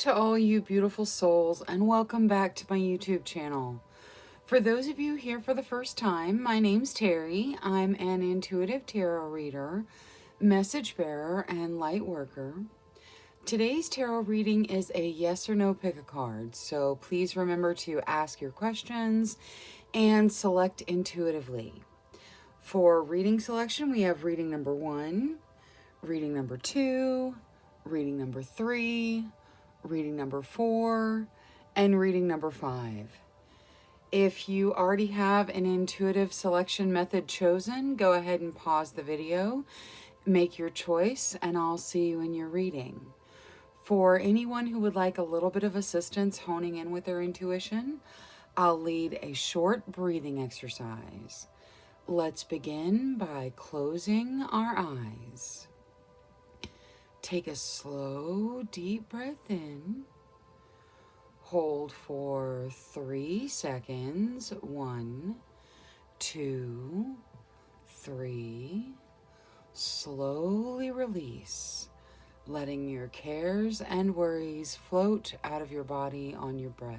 to all you beautiful souls, and welcome back to my YouTube channel. For those of you here for the first time, my name's Cheri. I'm an intuitive tarot reader, message bearer, and light worker. Today's tarot reading is a yes or no pick a card, so please remember to ask your questions and select intuitively. For reading selection, we have reading number 1, reading number 2, reading number 3, reading number 4, and reading number 5. If you already have an intuitive selection method chosen, go ahead and pause the video, make your choice, and I'll see you in your reading. For anyone who would like a little bit of assistance honing in with their intuition, I'll lead a short breathing exercise. Let's begin by closing our eyes. Take a slow, deep breath in. Hold for 3 seconds. 1, 2, 3. Slowly release, letting your cares and worries float out of your body on your breath.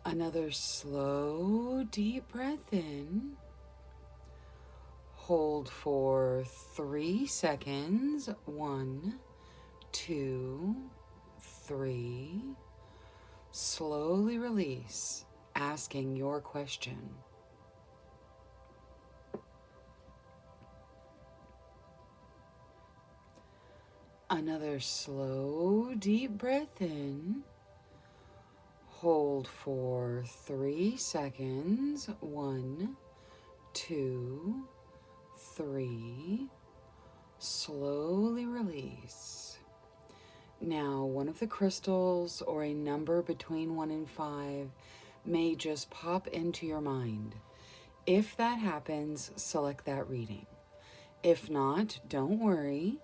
Another slow, deep breath in. Hold for 3 seconds. 1, 2, 3. Slowly release, asking your question. Another slow, deep breath in. Hold for 3 seconds. 1, 2, 3. Slowly release. Now, one of the crystals or a number between 1 and 5 may just pop into your mind. If that happens, select that reading. If not, don't worry.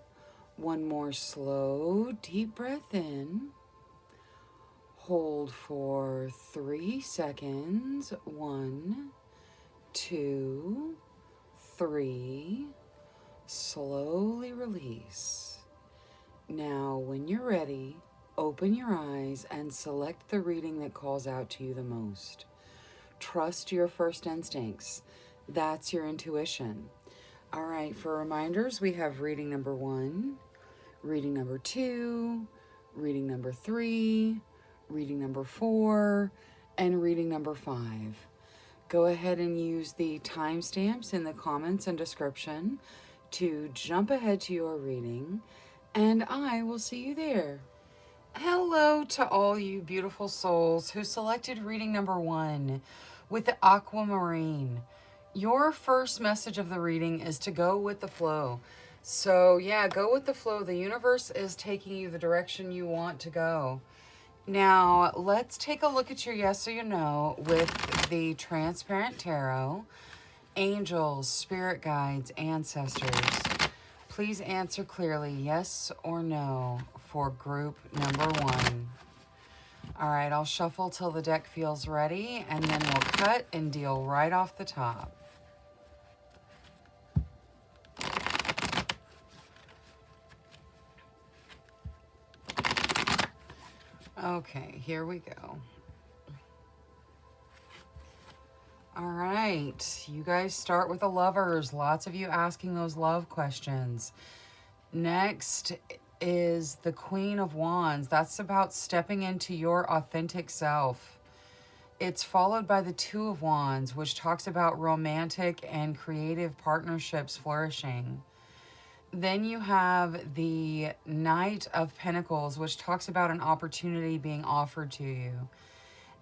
One more slow, deep breath in. Hold for 3 seconds. 1, 2, 3. Slowly release. Now, when you're ready, open your eyes and select the reading that calls out to you the most. Trust your first instincts. That's your intuition. All right, for reminders, we have reading number 1, reading number 2, reading number 3, reading number 4, and reading number 5. Go ahead and use the timestamps in the comments and description to jump ahead to your reading, and I will see you there. Hello to all you beautiful souls who selected reading number 1 with the aquamarine. Your first message of the reading is to go with the flow. So yeah, go with the flow. The universe is taking you the direction you want to go. Now, let's take a look at your yes or your no with the transparent tarot. Angels, spirit guides, ancestors. Please answer clearly yes or no for group number 1. All right, I'll shuffle till the deck feels ready, and then we'll cut and deal right off the top. Okay, here we go. All right, you guys start with the lovers. Lots of you asking those love questions. Next is the Queen of Wands. That's about stepping into your authentic self. It's followed by the Two of Wands, which talks about romantic and creative partnerships flourishing. Then you have the Knight of Pentacles, which talks about an opportunity being offered to you.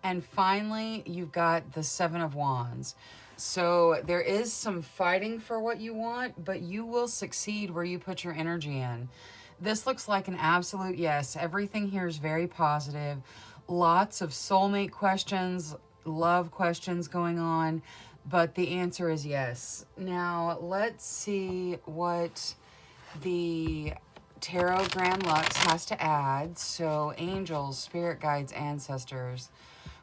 And finally, you've got the Seven of Wands. So there is some fighting for what you want, but you will succeed where you put your energy in. This looks like an absolute yes. Everything here is very positive. Lots of soulmate questions, love questions going on, but the answer is yes. Now, let's see what the Tarot Grand Lux has to add. So, angels, spirit guides, ancestors.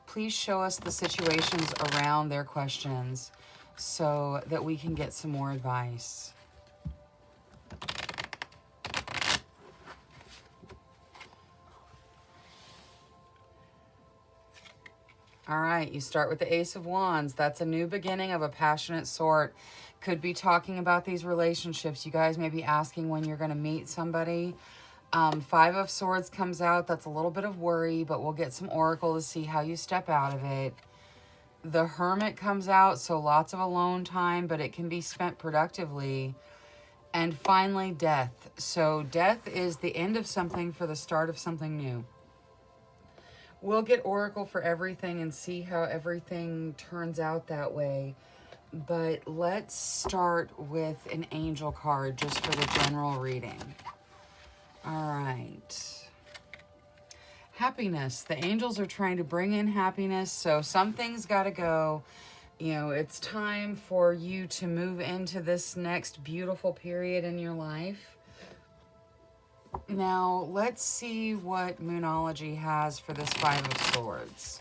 Please show us the situations around their questions so that we can get some more advice. All right, you start with the Ace of Wands. That's a new beginning of a passionate sort. Could be talking about these relationships. You guys may be asking when you're going to meet somebody. Five of Swords comes out. That's a little bit of worry, but we'll get some oracle to see how you step out of it. The Hermit comes out, so lots of alone time, but it can be spent productively. And finally, Death. So death is the end of something for the start of something new. We'll get oracle for everything and see how everything turns out that way. But let's start with an angel card just for the general reading. All right. Happiness. The angels are trying to bring in happiness, so something's got to go. You know, it's time for you to move into this next beautiful period in your life. Now, let's see what Moonology has for this Five of Swords.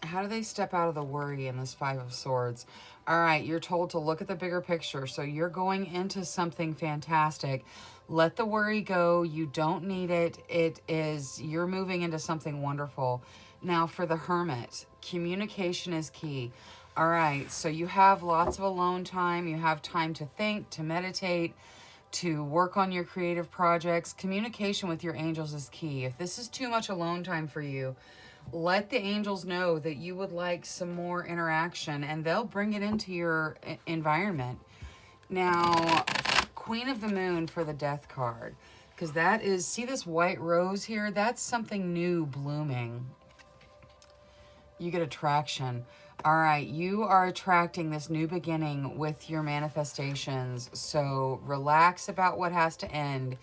How do they step out of the worry in this Five of Swords? All right, you're told to look at the bigger picture. So you're going into something fantastic. Let the worry go. You don't need it. You're moving into something wonderful. Now for the Hermit, communication is key. All right, so you have lots of alone time. You have time to think, to meditate, to work on your creative projects. Communication with your angels is key. If this is too much alone time for you, let the angels know that you would like some more interaction, and they'll bring it into your environment. Now, Queen of the Moon for the Death card, because that is, see this white rose here? That's something new blooming. You get attraction. All right, you are attracting this new beginning with your manifestations. So relax about what has to end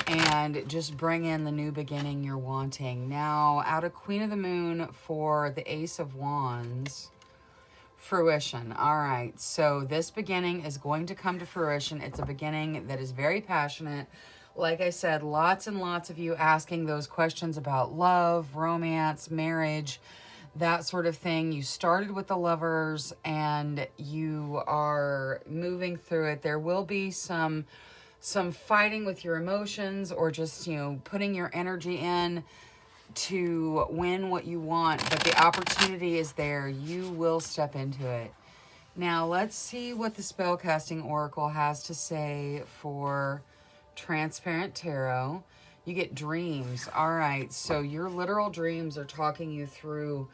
and just bring in the new beginning you're wanting. Now, out of Queen of the Moon for the Ace of Wands, fruition. All right, so this beginning is going to come to fruition. It's a beginning that is very passionate. Like I said, lots and lots of you asking those questions about love, romance, marriage, that sort of thing. You started with the Lovers and you are moving through it. There will be some fighting with your emotions, or just, you know, putting your energy in to win what you want, but the opportunity is there. You will step into it. Now let's see what the Spellcasting Oracle has to say for Transparent Tarot. You get dreams. All right, so your literal dreams are talking you through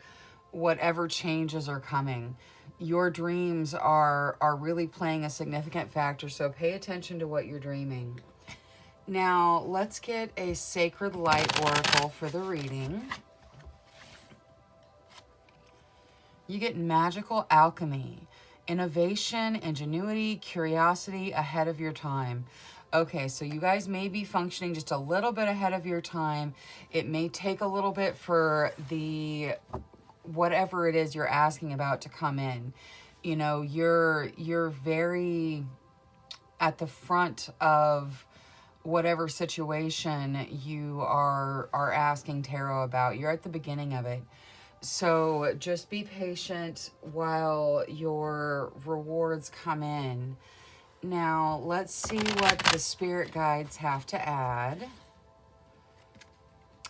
whatever changes are coming. Your dreams are really playing a significant factor, so pay attention to what you're dreaming. Now, let's get a Sacred Light Oracle for the reading. You get Magical Alchemy, innovation, ingenuity, curiosity, ahead of your time. Okay, so you guys may be functioning just a little bit ahead of your time. It may take a little bit for the whatever it is you're asking about to come in. You know, you're very at the front of whatever situation you are asking tarot about. You're at the beginning of it. So just be patient while your rewards come in. Now, let's see what the spirit guides have to add.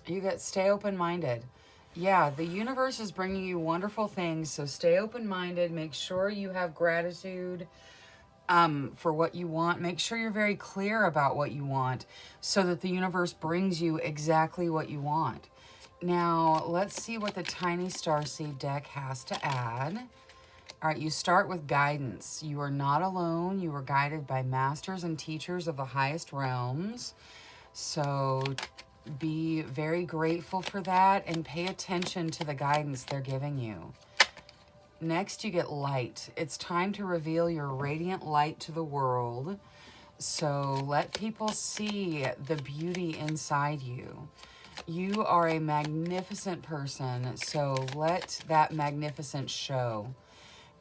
You get stay open-minded. Yeah, the universe is bringing you wonderful things, so stay open-minded. Make sure you have gratitude for what you want. Make sure you're very clear about what you want so that the universe brings you exactly what you want. Now, let's see what the Tiny Starseed deck has to add. All right, you start with guidance. You are not alone. You are guided by masters and teachers of the highest realms. So be very grateful for that and pay attention to the guidance they're giving you. Next, you get light. It's time to reveal your radiant light to the world. So let people see the beauty inside you. You are a magnificent person, so let that magnificence show.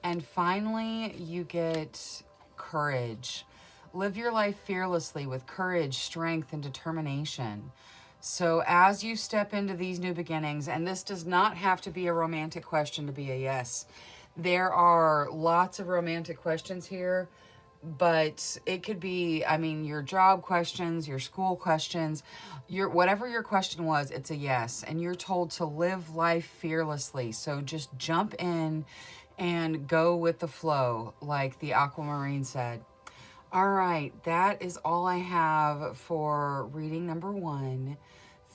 And finally, you get courage. Live your life fearlessly with courage, strength, and determination. So as you step into these new beginnings, and this does not have to be a romantic question to be a yes. There are lots of romantic questions here, But it could be, I mean, your job questions, your school questions, whatever your question was, it's a yes. And you're told to live life fearlessly. So just jump in and go with the flow, like the aquamarine said. All right, that is all I have for reading number 1.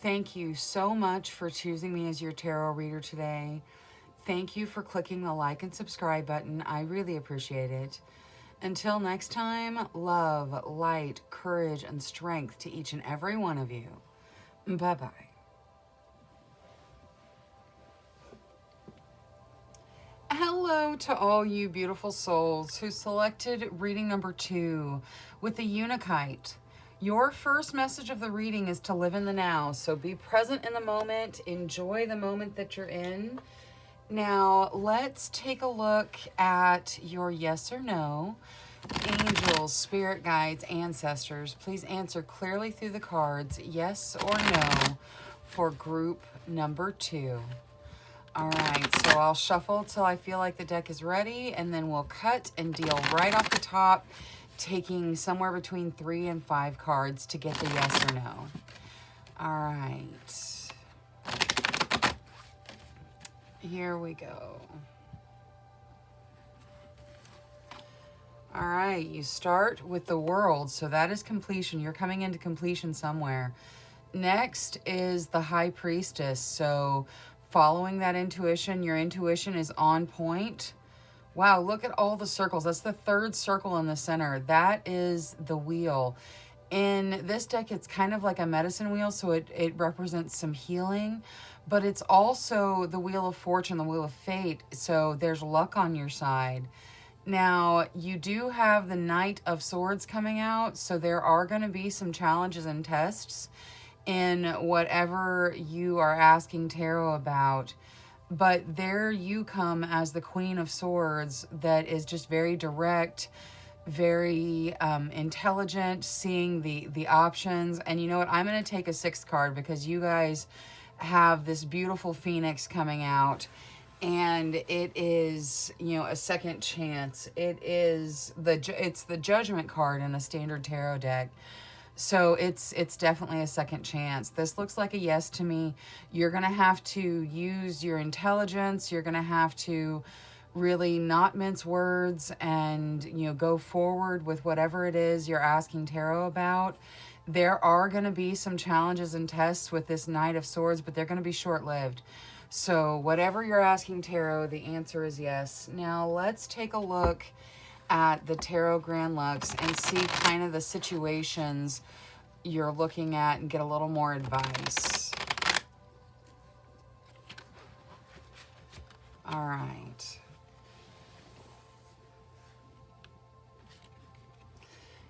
Thank you so much for choosing me as your tarot reader today. Thank you for clicking the like and subscribe button. I really appreciate it. Until next time, love, light, courage, and strength to each and every one of you. Bye-bye. Hello to all you beautiful souls who selected reading number 2 with the Unikite. Your first message of the reading is to live in the now. So be present in the moment. Enjoy the moment that you're in. Now, let's take a look at your yes or no. Angels, spirit guides, ancestors, please answer clearly through the cards, yes or no, for group number 2. All right, so I'll shuffle till I feel like the deck is ready, and then we'll cut and deal right off the top, taking somewhere between 3 and 5 cards to get the yes or no. All right. Here we go. All right, you start with the World, so that is completion. You're coming into completion somewhere. Next is the High Priestess, so following that intuition, your intuition is on point. Wow, look at all the circles. That's the 3rd circle in the center. That is the wheel. In this deck, it's kind of like a medicine wheel, so it represents some healing, but it's also the Wheel of Fortune, the Wheel of Fate, so there's luck on your side. Now, you do have the Knight of Swords coming out, so there are going to be some challenges and tests in whatever you are asking tarot about. But there you come as the Queen of Swords that is just very direct, very intelligent, seeing the options. And you know what? I'm going to take a 6th card because you guys have this beautiful Phoenix coming out. And it is, you know, a second chance. It's the Judgment card in a standard tarot deck. So it's definitely a second chance. This looks like a yes to me. You're going to have to use your intelligence. You're going to have to really not mince words and, you know, go forward with whatever it is you're asking tarot about. There are going to be some challenges and tests with this Knight of Swords, but they're going to be short-lived. So whatever you're asking tarot, the answer is yes. Now let's take a look at the Tarot Grand Lux and see kind of the situations you're looking at and get a little more advice. All right.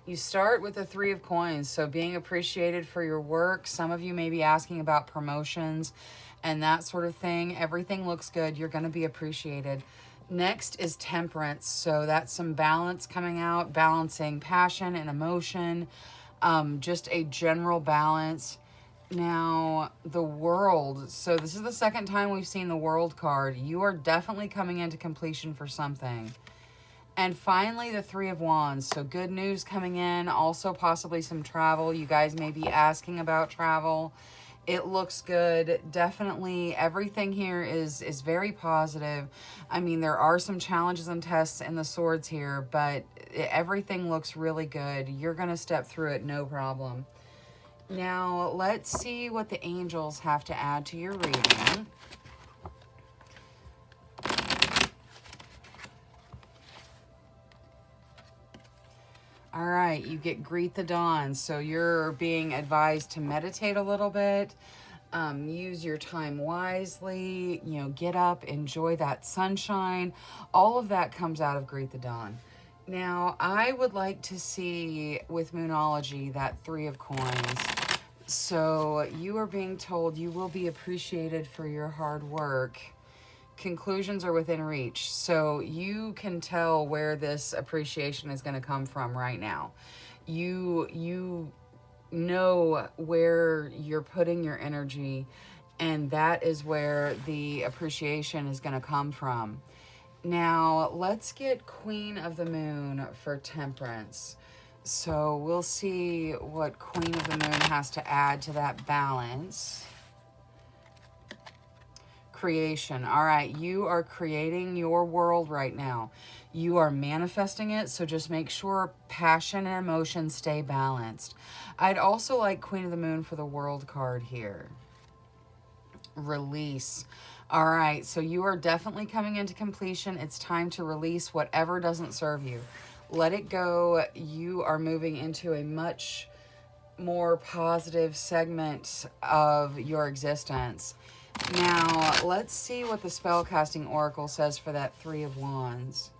You start with the 3 of Coins, so being appreciated for your work. Some of you may be asking about promotions and that sort of thing. Everything looks good. You're going to be appreciated. Next is Temperance, so that's some balance coming out, balancing passion and emotion, just a general balance. Now, the World, so this is the 2nd time we've seen the World card. You are definitely coming into completion for something. And finally, the 3 of Wands. So good news coming in. Also possibly some travel. You guys may be asking about travel. It looks good. Definitely everything here is very positive. I mean, there are some challenges and tests in the Swords here, but everything looks really good. You're going to step through it, no problem. Now, let's see what the angels have to add to your reading. All right, you get Greet the Dawn. So you're being advised to meditate a little bit, use your time wisely, you know, get up, enjoy that sunshine. All of that comes out of Greet the Dawn. Now, I would like to see with Moonology that 3 of Coins. So you are being told you will be appreciated for your hard work. Conclusions are within reach. So you can tell where this appreciation is going to come from right now. You know where you're putting your energy, and that is where the appreciation is going to come from. Now, let's get Queen of the Moon for Temperance. So we'll see what Queen of the Moon has to add to that balance. Creation. All right, you are creating your world right now. You are manifesting it, so just make sure passion and emotion stay balanced. I'd also like Queen of the Moon for the World card here. Release. All right, so you are definitely coming into completion. It's time to release whatever doesn't serve you. Let it go. You are moving into a much more positive segment of your existence. Now, let's see what the Spellcasting Oracle says for that Three of Wands.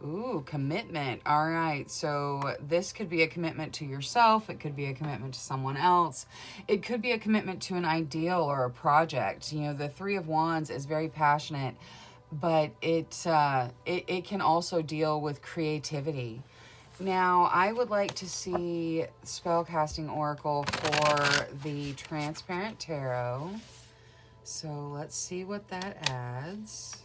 Ooh, commitment. All right, so this could be a commitment to yourself. It could be a commitment to someone else. It could be a commitment to an ideal or a project. You know, the Three of Wands is very passionate, but it can also deal with creativity. Now, I would like to see Spellcasting Oracle for the Transparent Tarot. So let's see what that adds.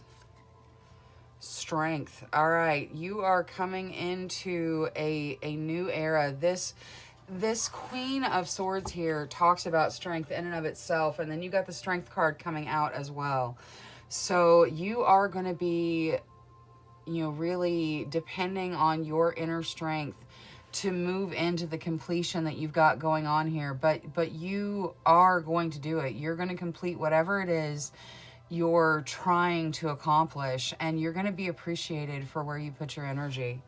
Strength. All right, you are coming into a new era. This Queen of Swords here talks about strength in and of itself, and then you got the Strength card coming out as well. So you are going to be, you know, really depending on your inner strength to move into the completion that you've got going on here. But you are going to do it. You're going to complete whatever it is you're trying to accomplish, and you're going to be appreciated for where you put your energy.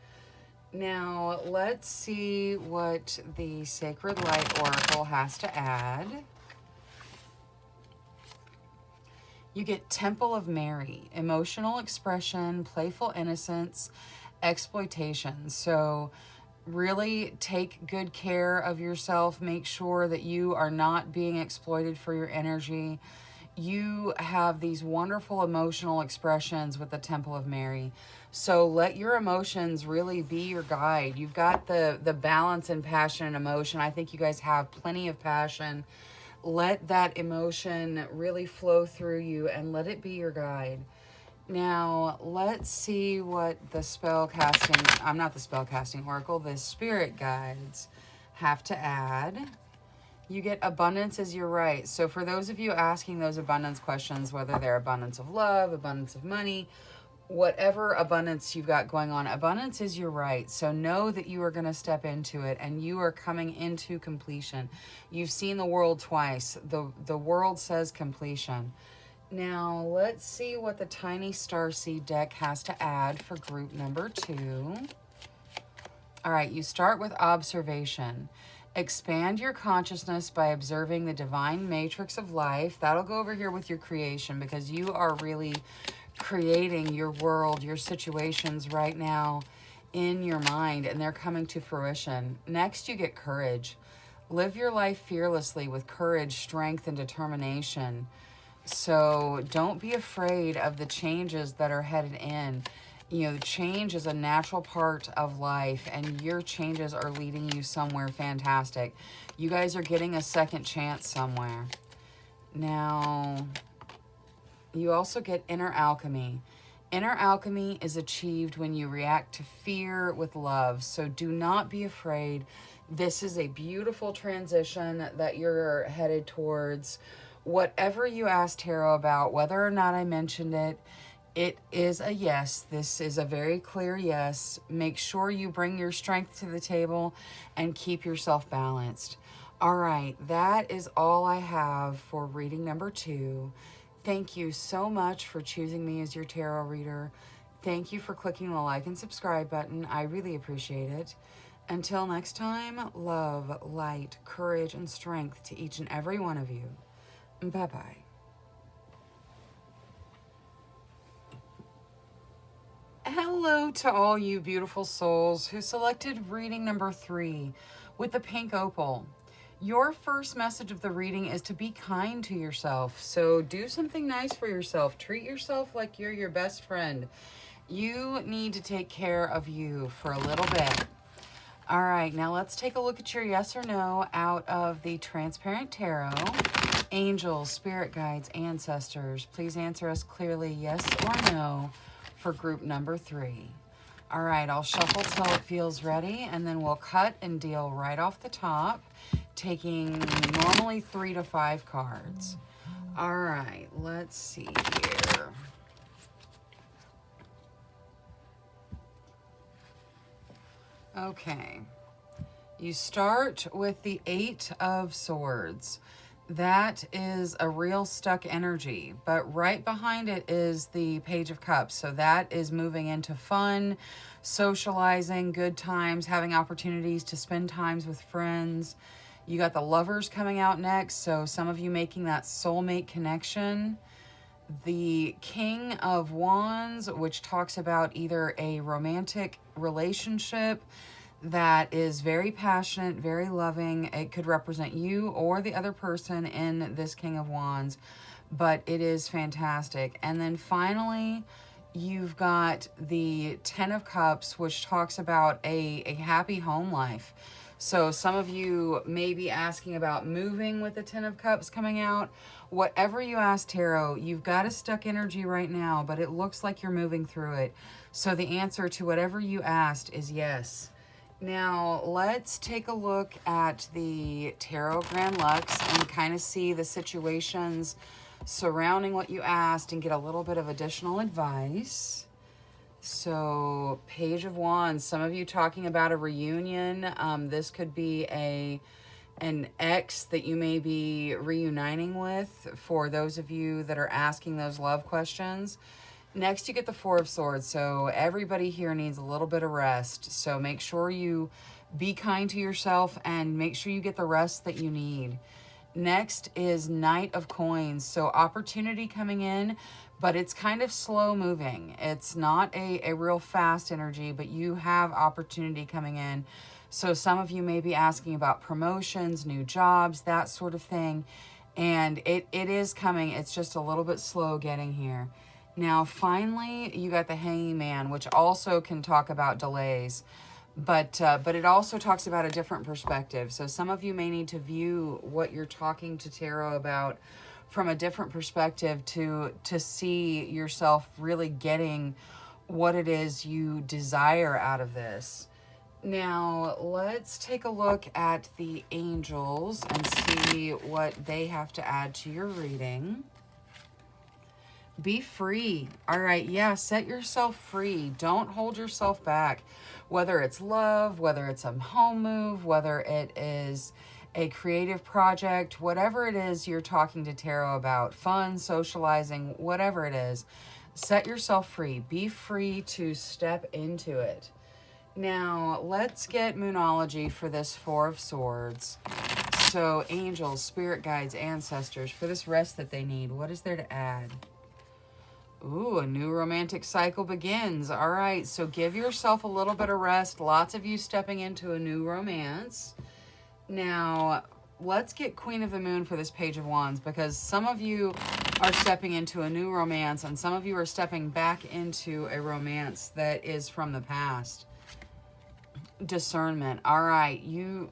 Now, let's see what the Sacred Light Oracle has to add. You get Temple of Mary, emotional expression, playful innocence, exploitation. So really take good care of yourself. Make sure that you are not being exploited for your energy. You have these wonderful emotional expressions with the Temple of Mary. So let your emotions really be your guide. You've got the balance and passion and emotion. I think you guys have plenty of passion. Let that emotion really flow through you and let it be your guide. Now, let's see what the Spellcasting Oracle, the Spirit Guides have to add. You get abundance is your right. So for those of you asking those abundance questions, whether they're abundance of love, abundance of money, whatever abundance you've got going on, abundance is your right. So know that you are going to step into it, and you are coming into completion. You've seen the world twice. The world says completion. Now, let's see what the Tiny Starseed deck has to add for group number 2. All right, you start with observation. Expand your consciousness by observing the divine matrix of life. That'll go over here with your creation, because you are really creating your world, your situations right now in your mind, and they're coming to fruition. Next, you get courage. Live your life fearlessly with courage, strength, and determination. So don't be afraid of the changes that are headed in. You know, change is a natural part of life, and your changes are leading you somewhere fantastic. You guys are getting a second chance somewhere. Now, you also get inner alchemy. Inner alchemy is achieved when you react to fear with love. So do not be afraid. This is a beautiful transition that you're headed towards. Whatever you asked Tarot about, whether or not I mentioned it, it is a yes. This is a very clear yes. Make sure you bring your strength to the table and keep yourself balanced. All right, that is all I have for reading number 2. Thank you so much for choosing me as your tarot reader. Thank you for clicking the like and subscribe button. I really appreciate it. Until next time, love, light, courage, and strength to each and every one of you. Bye-bye. Hello to all you beautiful souls who selected reading number 3 with the pink opal. Your first message of the reading is to be kind to yourself. So do something nice for yourself. Treat yourself like you're your best friend. You need to take care of you for a little bit. All right, now let's take a look at your yes or no out of the Transparent Tarot. Angels, spirit guides, ancestors, please answer us clearly, yes or no, for group number 3. All right, I'll shuffle till it feels ready, and then we'll cut and deal right off the top, taking normally 3 to 5 cards. All right, let's see here. Okay, you start with the 8 of Swords. That is a real stuck energy, but right behind it is the Page of Cups. So that is moving into fun, socializing, good times, having opportunities to spend times with friends. You got the Lovers coming out next, so some of you making that soulmate connection. The King of Wands, which talks about either a romantic relationship that is very passionate, very loving. It could represent you or the other person in this King of Wands, but it is fantastic. And then finally, you've got the 10 of Cups, which talks about a happy home life. So some of you may be asking about moving with the 10 of Cups coming out. Whatever you ask, Tarot, you've got a stuck energy right now, but it looks like you're moving through it. So the answer to whatever you asked is yes. Now, let's take a look at the Tarot Grand Lux and kind of see the situations surrounding what you asked and get a little bit of additional advice. So, Page of Wands, some of you talking about a reunion. This could be an ex that you may be reuniting with for those of you that are asking those love questions. Next, you get the 4 of Swords. So everybody here needs a little bit of rest. So make sure you be kind to yourself and make sure you get the rest that you need. Next is Knight of Coins. So opportunity coming in, but it's kind of slow moving. It's not a real fast energy, but you have opportunity coming in. So some of you may be asking about promotions, new jobs, that sort of thing. And it is coming. It's just a little bit slow getting here. Now, finally, you got the Hanging Man, which also can talk about delays, but it also talks about a different perspective. So some of you may need to view what you're talking to Tarot about from a different perspective to see yourself really getting what it is you desire out of this. Now, let's take a look at the angels and see what they have to add to your reading. Be free. All right, yeah, set yourself free. Don't hold yourself back. Whether it's love, whether it's a home move, whether it is a creative project, whatever it is you're talking to Tarot about, fun, socializing, whatever it is, set yourself free. Be free to step into it. Now, let's get Moonology for this 4 of Swords. So, angels, spirit guides, ancestors, for this rest that they need, what is there to add? Ooh, a new romantic cycle begins. All right, so give yourself a little bit of rest. Lots of you stepping into a new romance. Now, let's get Queen of the Moon for this Page of Wands, because some of you are stepping into a new romance and some of you are stepping back into a romance that is from the past. Discernment. All right,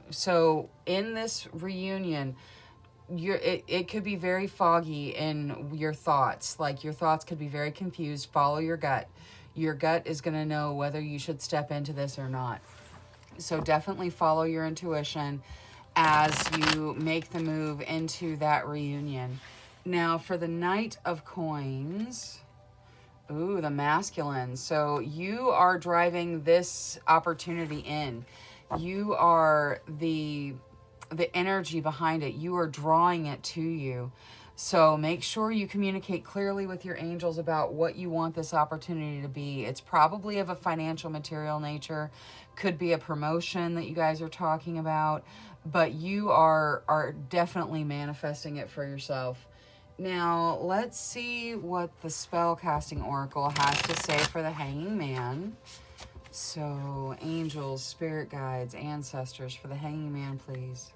so in this reunion, it could be very foggy in your thoughts. Like, your thoughts could be very confused. Follow your gut. Your gut is going to know whether you should step into this or not. So definitely follow your intuition as you make the move into that reunion. Now, for the Knight of Coins, ooh, the masculine. So you are driving this opportunity in. You are the energy behind it. You are drawing it to you. So make sure you communicate clearly with your angels about what you want this opportunity to be. It's probably of a financial, material nature. Could be a promotion that you guys are talking about, but you are definitely manifesting it for yourself. Now, let's see what the Spellcasting Oracle has to say for the Hanging Man. So, angels, spirit guides, ancestors, for the Hanging Man, please.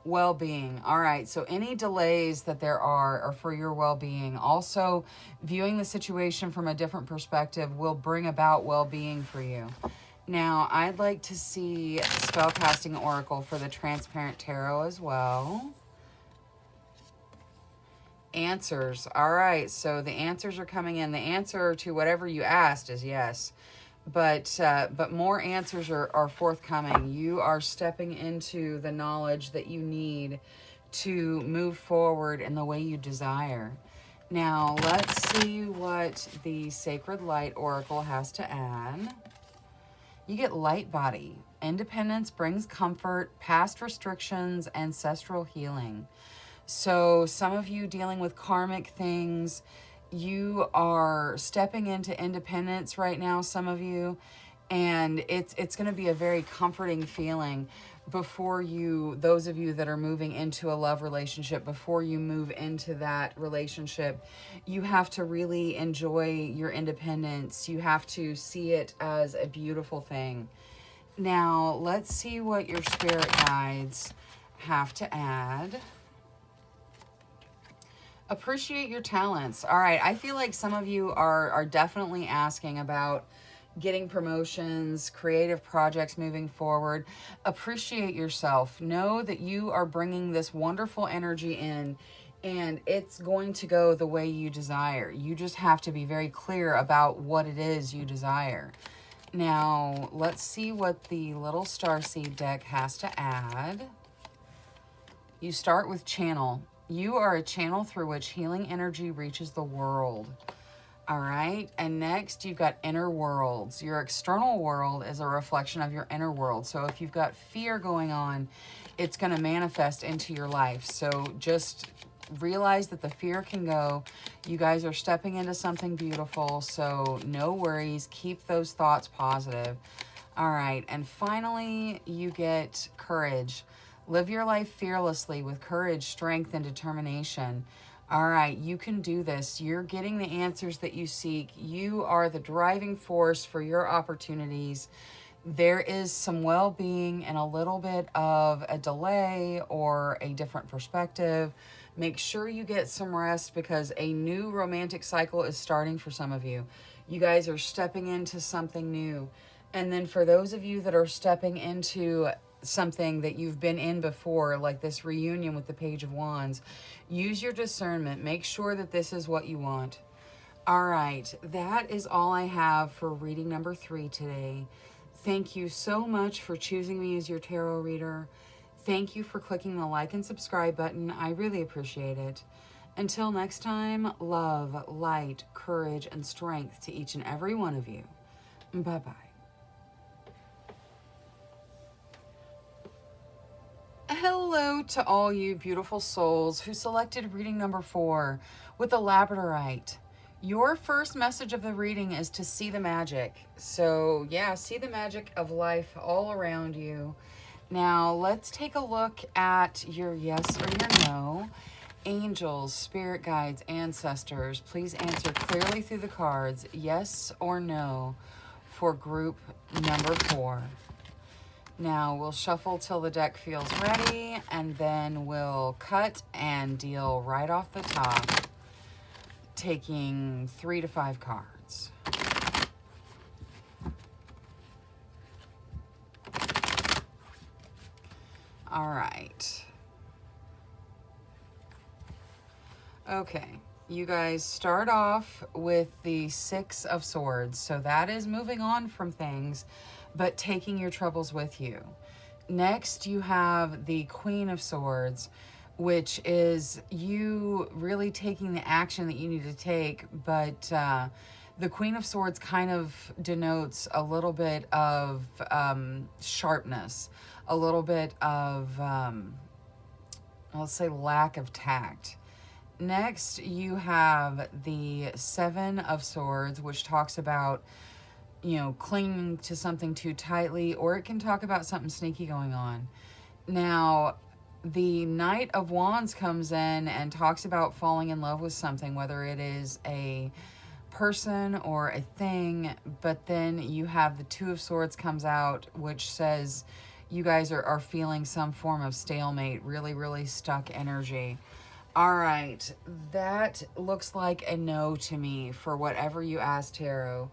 Well-being. All right, so any delays that there are for your well-being. Also, viewing the situation from a different perspective will bring about well-being for you. Now, I'd like to see Spellcasting Oracle for the Transparent Tarot as well. Answers. All right, so the answers are coming in. The answer to whatever you asked is yes. But more answers are forthcoming. You are stepping into the knowledge that you need to move forward in the way you desire. Now, let's see what the Sacred Light Oracle has to add. You get light body. Independence brings comfort, past restrictions, ancestral healing. So some of you dealing with karmic things, you are stepping into independence right now, some of you, and it's going to be a very comforting feeling before you, those of you that are moving into a love relationship, before you move into that relationship, you have to really enjoy your independence. You have to see it as a beautiful thing. Now, let's see what your spirit guides have to add. Appreciate your talents. All right, I feel like some of you are definitely asking about getting promotions, creative projects moving forward. Appreciate yourself. Know that you are bringing this wonderful energy in, and it's going to go the way you desire. You just have to be very clear about what it is you desire. Now, let's see what the little starseed deck has to add. You start with channel. You are a channel through which healing energy reaches the world. All right. And next, you've got inner worlds. Your external world is a reflection of your inner world. So if you've got fear going on, it's going to manifest into your life. So just realize that the fear can go. You guys are stepping into something beautiful. So no worries. Keep those thoughts positive. All right. And finally, you get courage. Live your life fearlessly with courage, strength, and determination. All right, you can do this. You're getting the answers that you seek. You are the driving force for your opportunities. There is some well-being and a little bit of a delay or a different perspective. Make sure you get some rest because a new romantic cycle is starting for some of you. You guys are stepping into something new. And then for those of you that are stepping into something that you've been in before, like this reunion with the Page of Wands, use your discernment. Make sure that this is what you want. All right, that is all I have for reading number 3 today. Thank you so much for choosing me as your tarot reader. Thank you for clicking the like and subscribe button. I really appreciate it. Until next time, love, light, courage, and strength to each and every one of you. Bye-bye. Hello to all you beautiful souls who selected reading number 4 with the Labradorite. Your first message of the reading is to see the magic. So yeah, see the magic of life all around you. Now let's take a look at your yes or your no. Angels, spirit guides, ancestors, please answer clearly through the cards, yes or no, for group number 4. Now we'll shuffle till the deck feels ready, and then we'll cut and deal right off the top, taking 3 to 5 cards. All right. Okay, you guys start off with the 6 of Swords. So that is moving on from things, but taking your troubles with you. Next, you have the Queen of Swords, which is you really taking the action that you need to take, but the Queen of Swords kind of denotes a little bit of sharpness, a little bit of, let's say, lack of tact. Next, you have the 7 of Swords, which talks about, you know, clinging to something too tightly, or it can talk about something sneaky going on. Now, the Knight of Wands comes in and talks about falling in love with something, whether it is a person or a thing, but then you have the 2 of Swords comes out, which says you guys are feeling some form of stalemate, really, really stuck energy. All right, that looks like a no to me for whatever you asked, Tarot.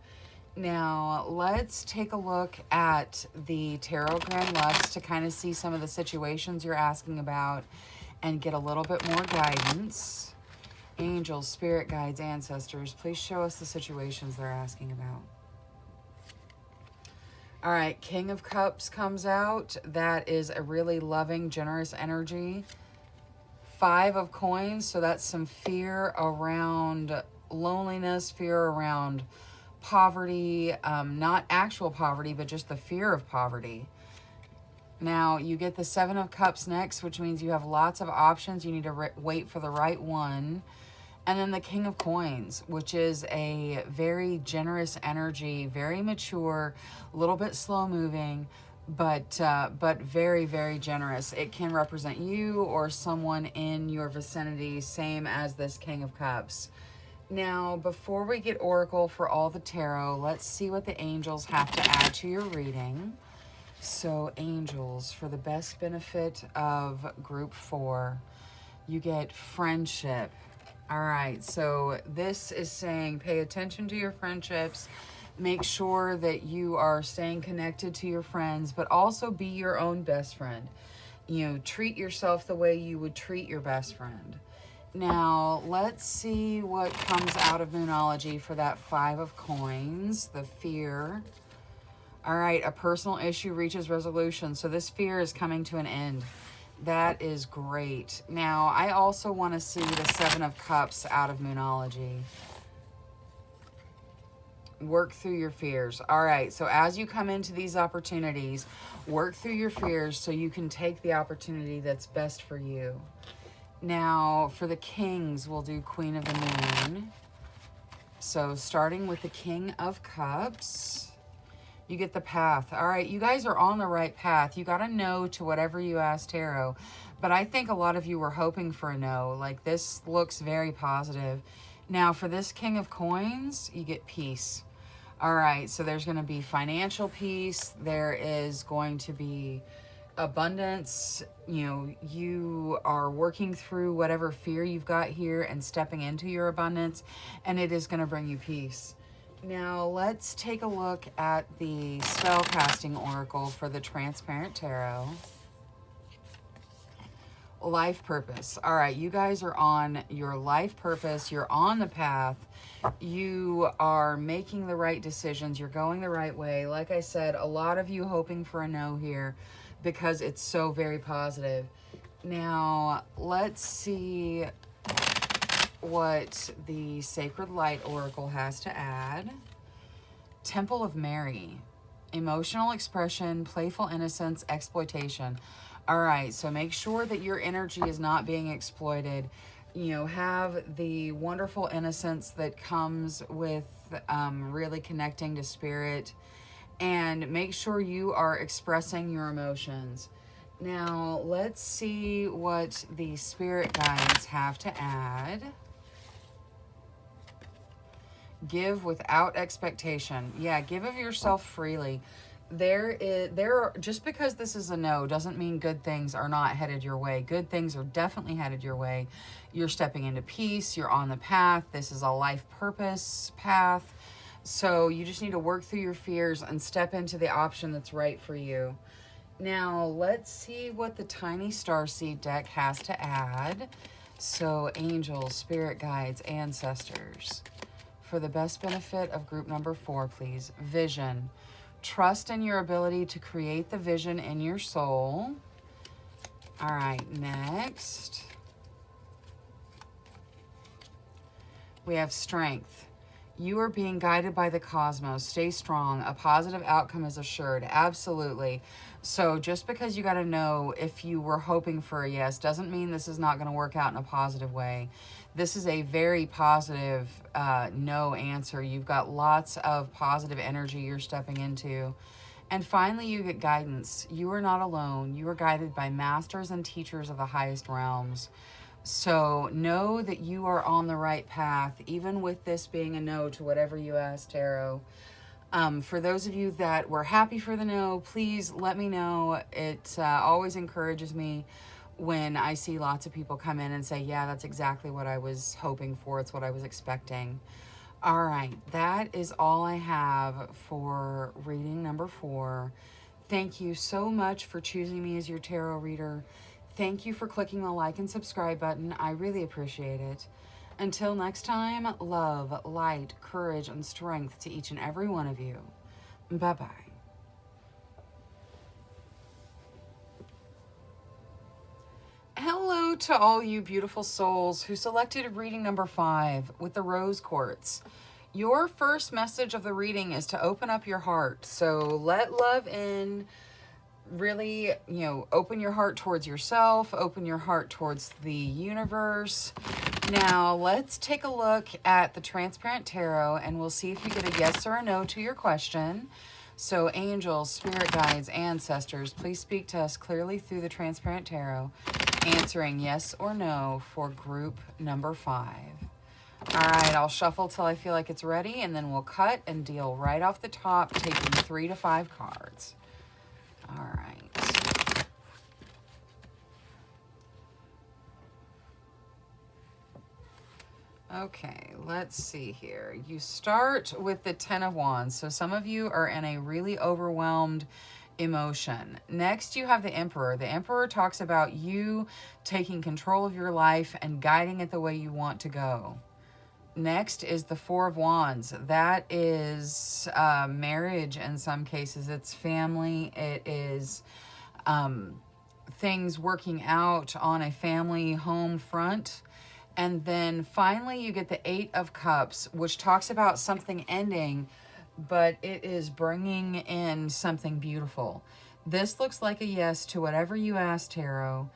Now, let's take a look at the Tarot Grand Lux to kind of see some of the situations you're asking about and get a little bit more guidance. Angels, spirit guides, ancestors, please show us the situations they're asking about. All right, King of Cups comes out. That is a really loving, generous energy. 5 of Coins, so that's some fear around loneliness, fear around poverty, not actual poverty, but just the fear of poverty. Now, you get the 7 of Cups next, which means you have lots of options. You need to wait for the right one. And then the King of Coins, which is a very generous energy, very mature, a little bit slow moving, but very, very generous. It can represent you or someone in your vicinity, same as this King of Cups. Now, before we get Oracle for all the tarot, let's see what the angels have to add to your reading. So, angels, for the best benefit of group 4, you get friendship. All right, so this is saying pay attention to your friendships. Make sure that you are staying connected to your friends, but also be your own best friend. You know, treat yourself the way you would treat your best friend. Now, let's see what comes out of Moonology for that 5 of Coins, the fear. All right, a personal issue reaches resolution. So this fear is coming to an end. That is great. Now, I also want to see the 7 of Cups out of Moonology. Work through your fears. All right, so as you come into these opportunities, work through your fears so you can take the opportunity that's best for you. Now, for the Kings, we'll do Queen of the Moon. So starting with the King of Cups, you get the path. All right, you guys are on the right path. You got a no to whatever you asked tarot. But I think a lot of you were hoping for a no. Like, this looks very positive. Now, for this King of Coins, you get peace. All right, so there's going to be financial peace. There is going to be abundance. You know, you are working through whatever fear you've got here and stepping into your abundance. And it is going to bring you peace. Now, let's take a look at the spellcasting oracle for the Transparent Tarot. Life purpose. All right, you guys are on your life purpose. You're on the path. You are making the right decisions. You're going the right way. Like I said, a lot of you hoping for a no here because it's so very positive. Now, let's see what the Sacred Light Oracle has to add. Temple of Mary. Emotional expression, playful innocence, exploitation. All right, so make sure that your energy is not being exploited. You know, have the wonderful innocence that comes with really connecting to spirit. And make sure you are expressing your emotions. Now, let's see what the spirit guides have to add. Give without expectation. Yeah, give of yourself freely. Just because this is a no doesn't mean good things are not headed your way. Good things are definitely headed your way. You're stepping into peace. You're on the path. This is a life purpose path. So you just need to work through your fears and step into the option that's right for you. Now, let's see what the Tiny Starseed deck has to add. So, angels, spirit guides, ancestors. For the best benefit of group number 4, please. Vision. Trust in your ability to create the vision in your soul. All right, next. We have strength. You are being guided by the cosmos. Stay strong. A positive outcome is assured. Absolutely. So just because you got to know if you were hoping for a yes doesn't mean this is not going to work out in a positive way. This is a very positive no answer. You've got lots of positive energy you're stepping into. And finally, you get guidance. You are not alone. You are guided by masters and teachers of the highest realms. So know that you are on the right path, even with this being a no to whatever you asked tarot. For those of you that were happy for the no, please let me know. It always encourages me when I see lots of people come in and say, yeah, that's exactly what I was hoping for. It's what I was expecting. All right, that is all I have for reading number 4. Thank you so much for choosing me as your tarot reader. Thank you for clicking the like and subscribe button. I really appreciate it. Until next time, love, light, courage, and strength to each and every one of you. Bye-bye. Hello to all you beautiful souls who selected reading number 5 with the rose quartz. Your first message of the reading is to open up your heart. So let love in. Really, open your heart towards yourself, open your heart towards the universe. Now, let's take a look at the Transparent Tarot, and we'll see if you get a yes or a no to your question. So, angels, spirit guides, ancestors, please speak to us clearly through the Transparent Tarot, answering yes or no for group number 5. All right, I'll shuffle till I feel like it's ready, and then we'll cut and deal right off the top, taking 3 to 5 cards. All right. Okay, let's see here. You start with the 10 of Wands. So some of you are in a really overwhelmed emotion. Next, you have the Emperor. The Emperor talks about you taking control of your life and guiding it the way you want to go. Next is the 4 of Wands. That is marriage in some cases. It's family. It is things working out on a family home front. And then finally you get the 8 of Cups, which talks about something ending, but it is bringing in something beautiful. This looks like a yes to whatever you asked, Tarot.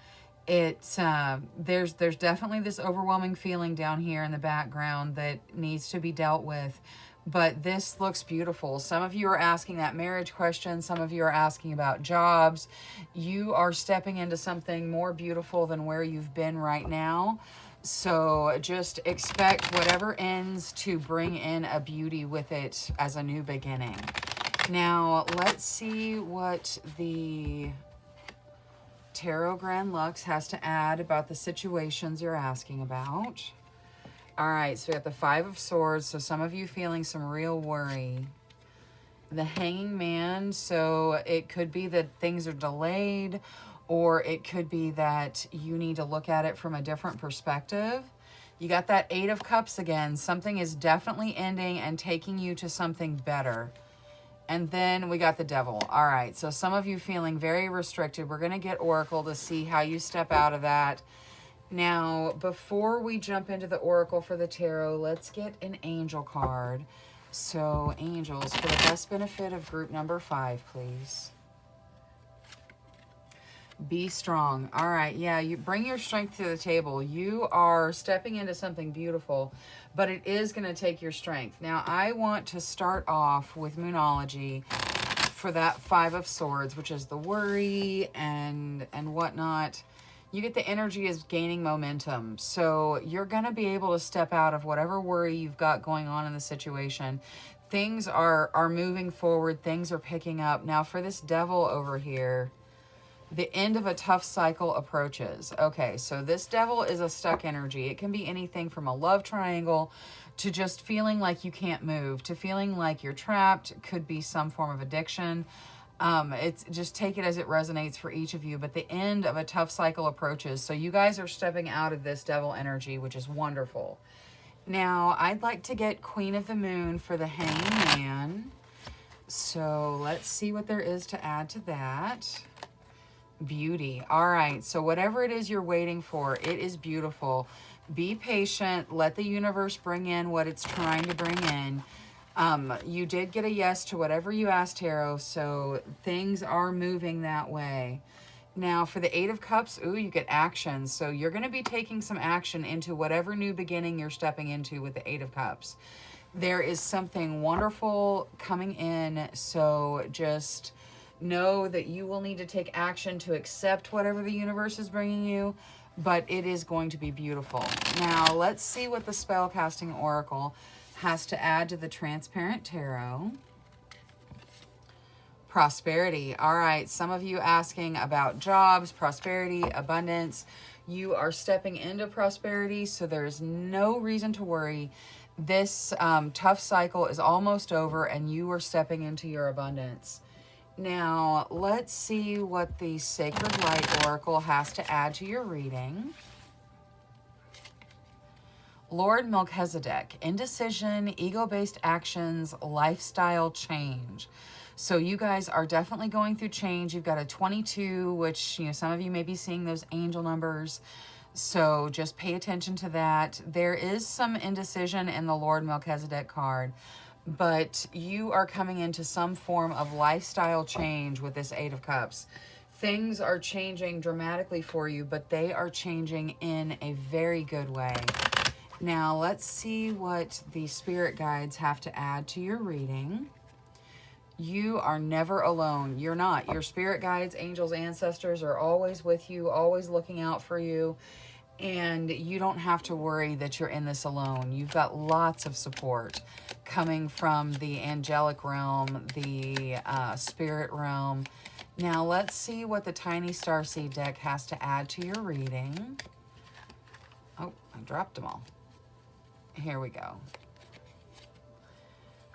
It's there's definitely this overwhelming feeling down here in the background that needs to be dealt with, but this looks beautiful. Some of you are asking that marriage question. Some of you are asking about jobs. You are stepping into something more beautiful than where you've been right now. So just expect whatever ends to bring in a beauty with it as a new beginning. Now let's see what the Tarot Grand Lux has to add about the situations you're asking about. All right, so we got the 5 of Swords, so some of you feeling some real worry. The Hanging Man, so it could be that things are delayed, or it could be that you need to look at it from a different perspective. You got that 8 of Cups again. Something is definitely ending and taking you to something better. And then we got the Devil. All right, so some of you feeling very restricted. We're going to get Oracle to see how you step out of that. Now, before we jump into the Oracle for the Tarot, let's get an Angel card. So, angels, for the best benefit of group number 5, please. Be strong. All right, yeah, you bring your strength to the table. You are stepping into something beautiful, but it is going to take your strength. Now, I want to start off with Moonology for that 5 of Swords, which is the worry and whatnot. You get the energy is gaining momentum. So you're going to be able to step out of whatever worry you've got going on in the situation. Things are moving forward. Things are picking up. Now, for this Devil over here, the end of a tough cycle approaches. Okay, so this Devil is a stuck energy. It can be anything from a love triangle to just feeling like you can't move, to feeling like you're trapped. It could be some form of addiction. It's just take it as it resonates for each of you. But the end of a tough cycle approaches. So you guys are stepping out of this Devil energy, which is wonderful. Now, I'd like to get Queen of the Moon for the Hanging Man. So let's see what there is to add to that. Beauty. All right, so whatever it is you're waiting for, it is beautiful. Be patient. Let the universe bring in what it's trying to bring in. You did get a yes to whatever you asked, Tarot, so things are moving that way. Now, for the 8 of Cups, ooh, you get action. So you're going to be taking some action into whatever new beginning you're stepping into with the 8 of Cups. There is something wonderful coming in, so just know that you will need to take action to accept whatever the universe is bringing you, but it is going to be beautiful. Now, let's see what the Spellcasting Oracle has to add to the Transparent Tarot. Prosperity. All right, some of you asking about jobs, prosperity, abundance. You are stepping into prosperity, so there's no reason to worry. This tough cycle is almost over, and you are stepping into your abundance. Now, let's see what the Sacred Light Oracle has to add to your reading. Lord Melchizedek, indecision, ego-based actions, lifestyle change. So you guys are definitely going through change. You've got a 22, which, you know, some of you may be seeing those angel numbers. So just pay attention to that. There is some indecision in the Lord Melchizedek card, but you are coming into some form of lifestyle change with this Eight of Cups. Things are changing dramatically for you, but they are changing in a very good way. Now, let's see what the spirit guides have to add to your reading. You are never alone. You're not. Your spirit guides, angels, ancestors are always with you, always looking out for you. And you don't have to worry that you're in this alone. You've got lots of support coming from the angelic realm, the spirit realm. Now, let's see what the Tiny Starseed deck has to add to your reading. Oh, I dropped them all. Here we go.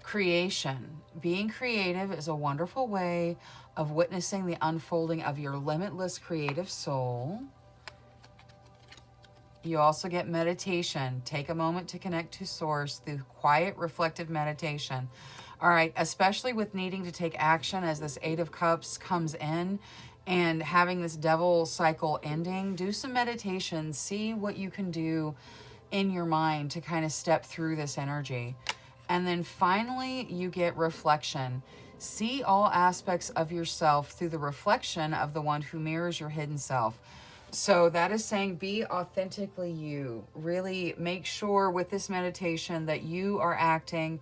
Creation. Being creative is a wonderful way of witnessing the unfolding of your limitless creative soul. You also get meditation. Take a moment to connect to source through quiet, reflective meditation. All right, especially with needing to take action as this Eight of Cups comes in and having this devil cycle ending, do some meditation. See what you can do in your mind to kind of step through this energy. And then finally, you get reflection. See all aspects of yourself through the reflection of the one who mirrors your hidden self. So that is saying be authentically you. Really make sure with this meditation that you are acting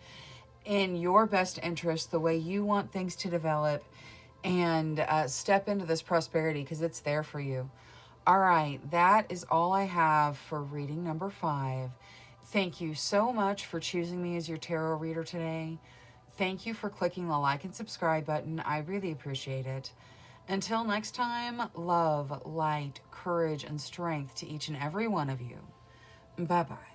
in your best interest, the way you want things to develop, and step into this prosperity because it's there for you. All right, that is all I have for reading number 5. Thank you so much for choosing me as your tarot reader today. Thank you for clicking the like and subscribe button. I really appreciate it. Until next time, love, light, courage, and strength to each and every one of you. Bye-bye.